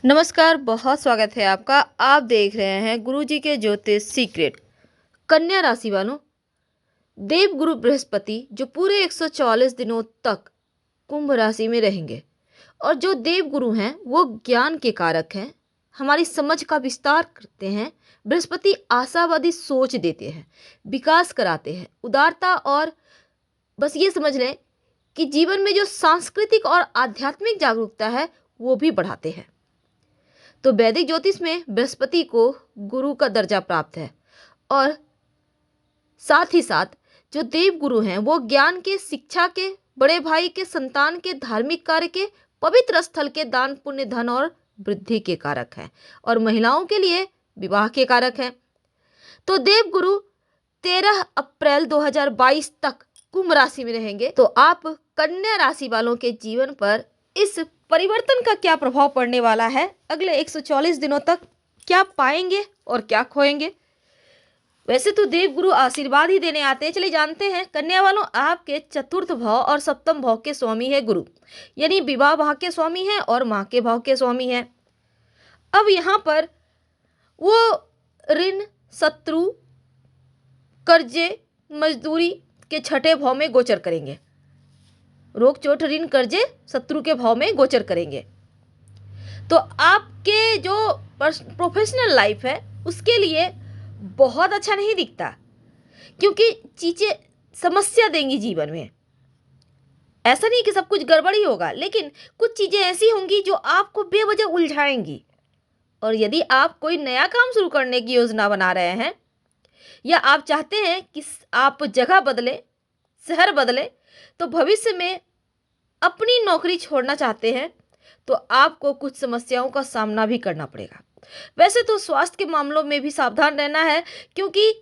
नमस्कार, बहुत स्वागत है आपका। आप देख रहे हैं गुरुजी के ज्योतिष सीक्रेट। कन्या राशि वालों, देव गुरु बृहस्पति जो पूरे 144 दिनों तक कुंभ राशि में रहेंगे और जो देव गुरु हैं वो ज्ञान के कारक हैं, हमारी समझ का विस्तार करते हैं। बृहस्पति आशावादी सोच देते हैं, विकास कराते हैं, उदारता और बस ये समझ लें कि जीवन में जो सांस्कृतिक और आध्यात्मिक जागरूकता है वो भी बढ़ाते हैं। तो वैदिक ज्योतिष में बृहस्पति को गुरु का दर्जा प्राप्त है और साथ ही साथ जो देव गुरु हैं वो ज्ञान के, शिक्षा के, बड़े भाई के, संतान के, धार्मिक कार्य के, पवित्र स्थल के, दान पुण्य, धन और वृद्धि के कारक हैं और महिलाओं के लिए विवाह के कारक हैं। तो देव गुरु 13 अप्रैल 2022 तक कुंभ राशि में रहेंगे। तो आप कन्या राशि वालों के जीवन पर इस परिवर्तन का क्या प्रभाव पड़ने वाला है, अगले 144 दिनों तक क्या पाएंगे और क्या खोएंगे। वैसे तो देव गुरु आशीर्वाद ही देने आते हैं। चलिए जानते हैं। कन्या वालों, आपके चतुर्थ भाव और सप्तम भाव के स्वामी है गुरु, यानी विवाह भाव के स्वामी हैं और माँ के भाव के स्वामी हैं। अब यहाँ पर वो ऋण, शत्रु, कर्जे, मजदूरी के छठे भाव में गोचर करेंगे। रोग, चोट, ऋण, कर्जे शत्रु के भाव में गोचर करेंगे। तो आपके जो प्रोफेशनल लाइफ है उसके लिए बहुत अच्छा नहीं दिखता, क्योंकि चीजें समस्या देंगी जीवन में। ऐसा नहीं कि सब कुछ गड़बड़ ही होगा, लेकिन कुछ चीजें ऐसी होंगी जो आपको बेवजह उलझाएंगी। और यदि आप कोई नया काम शुरू करने की योजना बना रहे हैं या आप चाहते हैं कि आप जगह बदलें, शहर बदलें, तो भविष्य में अपनी नौकरी छोड़ना चाहते हैं, तो आपको कुछ समस्याओं का सामना भी करना पड़ेगा। वैसे तो स्वास्थ्य के मामलों में भी सावधान रहना है, क्योंकि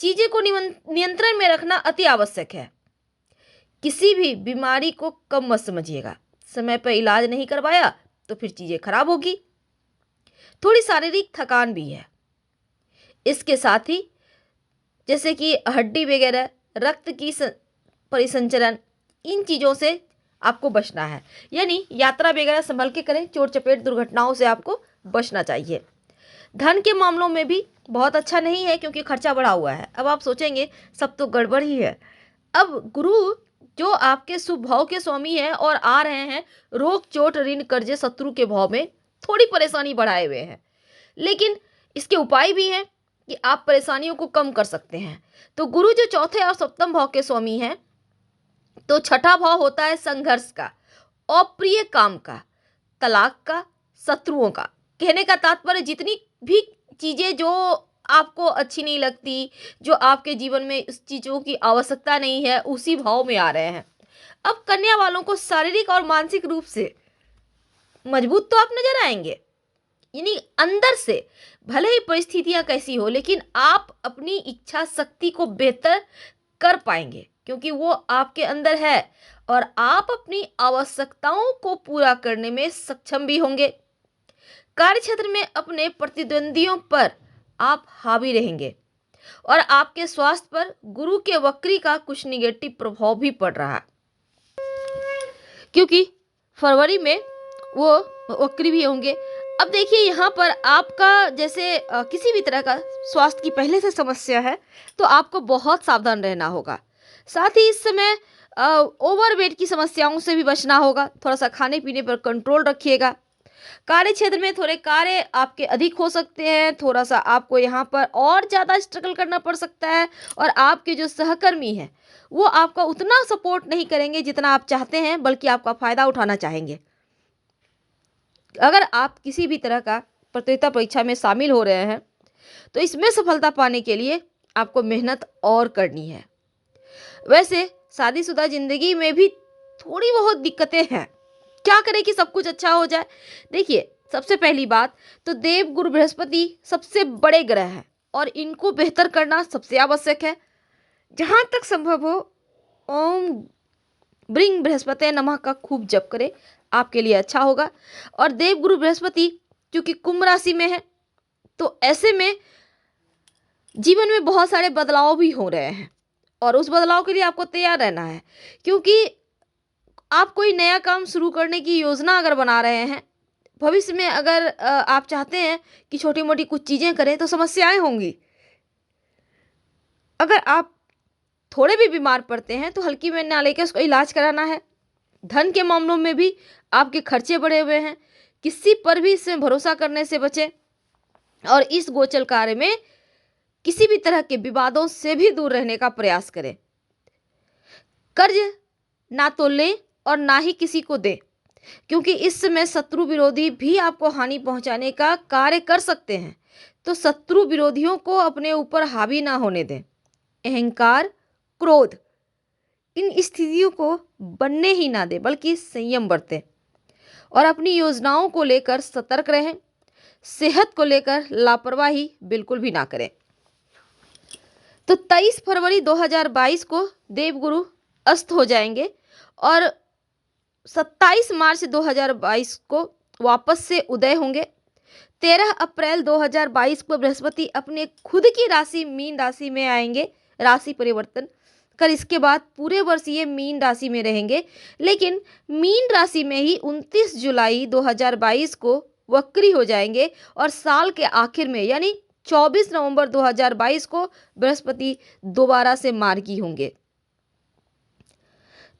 चीज़ें को नियंत्रण में रखना अति आवश्यक है। किसी भी बीमारी को कम मत समझिएगा। समय पर इलाज नहीं करवाया तो फिर चीज़ें खराब होगी। थोड़ी शारीरिक थकान भी है। इसके साथ ही जैसे कि हड्डी वगैरह, रक्त की परिसंचरण, इन चीज़ों से आपको बचना है। यानी यात्रा वगैरह संभल के करें, चोट चपेट दुर्घटनाओं से आपको बचना चाहिए। धन के मामलों में भी बहुत अच्छा नहीं है, क्योंकि खर्चा बढ़ा हुआ है। अब आप सोचेंगे सब तो गड़बड़ ही है। अब गुरु जो आपके शुभ भाव के स्वामी हैं और आ रहे हैं रोग, चोट, ऋण, कर्जे, शत्रु के भाव में, थोड़ी परेशानी बढ़ाए हुए हैं। लेकिन इसके उपाय भी हैं कि आप परेशानियों को कम कर सकते हैं। तो गुरु जो चौथे और सप्तम भाव के स्वामी हैं, तो छठा भाव होता है संघर्ष का, अप्रिय काम का, तलाक का, शत्रुओं का। कहने का तात्पर्य जितनी भी चीजें जो आपको अच्छी नहीं लगती, जो आपके जीवन में उस चीजों की आवश्यकता नहीं है, उसी भाव में आ रहे हैं। अब कन्या वालों को शारीरिक और मानसिक रूप से मजबूत तो आप नजर आएंगे, यानी अंदर से भले ही परिस्थितियां कैसी हो, लेकिन आप अपनी इच्छा शक्ति को बेहतर कर पाएंगे, क्योंकि वो आपके अंदर है और आप अपनी आवश्यकताओं को पूरा करने में सक्षम भी होंगे। कार्य क्षेत्र में अपने प्रतिद्वंदियों पर आप हावी रहेंगे और आपके स्वास्थ्य पर गुरु के वक्री का कुछ निगेटिव प्रभाव भी पड़ रहा है, क्योंकि फरवरी में वो वक्री भी होंगे। अब देखिए, यहाँ पर आपका जैसे किसी भी तरह का स्वास्थ्य की पहले से समस्या है, तो आपको बहुत सावधान रहना होगा। साथ ही इस समय ओवरवेट की समस्याओं से भी बचना होगा। थोड़ा सा खाने पीने पर कंट्रोल रखिएगा। कार्य क्षेत्र में थोड़े कार्य आपके अधिक हो सकते हैं। थोड़ा सा आपको यहाँ पर और ज़्यादा स्ट्रगल करना पड़ सकता है और आपके जो सहकर्मी हैं वो आपका उतना सपोर्ट नहीं करेंगे जितना आप चाहते हैं, बल्कि आपका फ़ायदा उठाना चाहेंगे। अगर आप किसी भी तरह का प्रतियोगिता परीक्षा में शामिल हो रहे हैं, तो इसमें सफलता पाने के लिए आपको मेहनत और करनी है। वैसे शादीशुदा जिंदगी में भी थोड़ी बहुत दिक्कतें हैं। क्या करें कि सब कुछ अच्छा हो जाए। देखिए, सबसे पहली बात तो देव गुरु बृहस्पति सबसे बड़े ग्रह हैं और इनको बेहतर करना सबसे आवश्यक है। जहाँ तक संभव हो ओम ब्रिंग बृहस्पति नमः का खूब जप करें, आपके लिए अच्छा होगा। और देव गुरु बृहस्पति क्योंकि कुंभ राशि में है, तो ऐसे में जीवन में बहुत सारे बदलाव भी हो रहे हैं और उस बदलाव के लिए आपको तैयार रहना है। क्योंकि आप कोई नया काम शुरू करने की योजना अगर बना रहे हैं, भविष्य में अगर आप चाहते हैं कि छोटी मोटी कुछ चीज़ें करें तो समस्याएं होंगी। अगर आप थोड़े भी बीमार पड़ते हैं तो हल्की में ना लेकर उसको इलाज कराना है। धन के मामलों में भी आपके खर्चे बढ़े हुए हैं, किसी पर भी इसमें भरोसा करने से बचें और इस गोचर कार्य में किसी भी तरह के विवादों से भी दूर रहने का प्रयास करें। कर्ज ना तो लें और ना ही किसी को दें, क्योंकि इस समय शत्रु विरोधी भी आपको हानि पहुंचाने का कार्य कर सकते हैं। तो शत्रु विरोधियों को अपने ऊपर हावी ना होने दें। अहंकार, क्रोध, इन स्थितियों को बनने ही ना दें, बल्कि संयम बरतें और अपनी योजनाओं को लेकर सतर्क रहें। सेहत को लेकर लापरवाही बिल्कुल भी ना करें। तो 23 फरवरी 2022 को देवगुरु अस्त हो जाएंगे और 27 मार्च 2022 को वापस से उदय होंगे। 13 अप्रैल 2022 को बृहस्पति अपने खुद की राशि मीन राशि में आएंगे, राशि परिवर्तन कर इसके बाद पूरे वर्ष ये मीन राशि में रहेंगे। लेकिन मीन राशि में ही 29 जुलाई 2022 को वक्री हो जाएंगे और साल के आखिर में यानी 24 नवंबर 2022 को बृहस्पति दोबारा से मार्गी होंगे।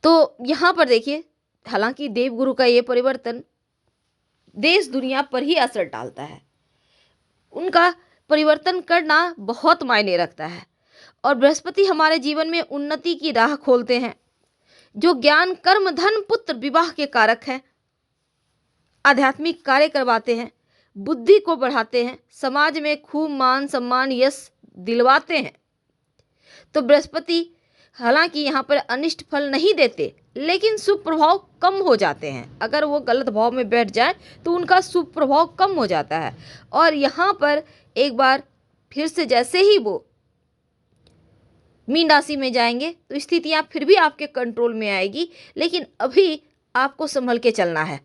तो यहाँ पर देखिए, हालांकि देवगुरु का ये परिवर्तन देश दुनिया पर ही असर डालता है, उनका परिवर्तन करना बहुत मायने रखता है और बृहस्पति हमारे जीवन में उन्नति की राह खोलते हैं, जो ज्ञान, कर्म, धन, पुत्र, विवाह के कारक हैं। आध्यात्मिक कार्य करवाते हैं, बुद्धि को बढ़ाते हैं, समाज में खूब मान सम्मान यश दिलवाते हैं। तो बृहस्पति हालांकि यहाँ पर अनिष्ट फल नहीं देते, लेकिन शुभ प्रभाव कम हो जाते हैं। अगर वो गलत भाव में बैठ जाए तो उनका शुभ प्रभाव कम हो जाता है। और यहाँ पर एक बार फिर से जैसे ही वो मीन राशि में जाएंगे तो स्थितियाँ फिर भी आपके कंट्रोल में आएगी, लेकिन अभी आपको संभल के चलना है।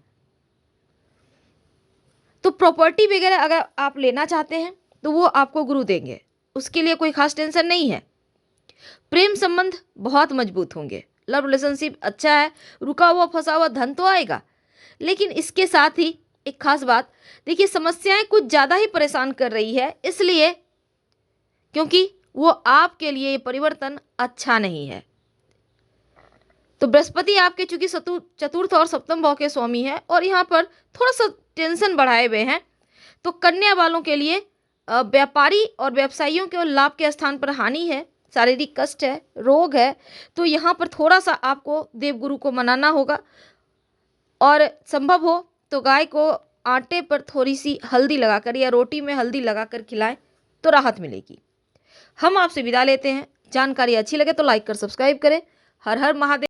तो प्रॉपर्टी वगैरह अगर आप लेना चाहते हैं तो वो आपको गुरु देंगे, उसके लिए कोई खास टेंशन नहीं है। प्रेम संबंध बहुत मजबूत होंगे, लव रिलेशनशिप अच्छा है, रुका हुआ फंसा हुआ धन तो आएगा। लेकिन इसके साथ ही एक खास बात देखिए, समस्याएं कुछ ज़्यादा ही परेशान कर रही है, इसलिए क्योंकि वो आपके लिए ये परिवर्तन अच्छा नहीं है। तो बृहस्पति आपके चूंकि चतुर्थ और सप्तम भाव के स्वामी है और यहाँ पर थोड़ा सा टेंशन बढ़ाए हुए हैं। तो कन्या वालों के लिए व्यापारी और व्यवसायियों के लाभ के स्थान पर हानि है, शारीरिक कष्ट है, रोग है। तो यहाँ पर थोड़ा सा आपको देवगुरु को मनाना होगा और संभव हो तो गाय को आटे पर थोड़ी सी हल्दी लगाकर या रोटी में हल्दी लगाकर खिलाएं तो राहत मिलेगी। हम आपसे विदा लेते हैं। जानकारी अच्छी लगे तो लाइक कर सब्सक्राइब करें। हर हर महादेव।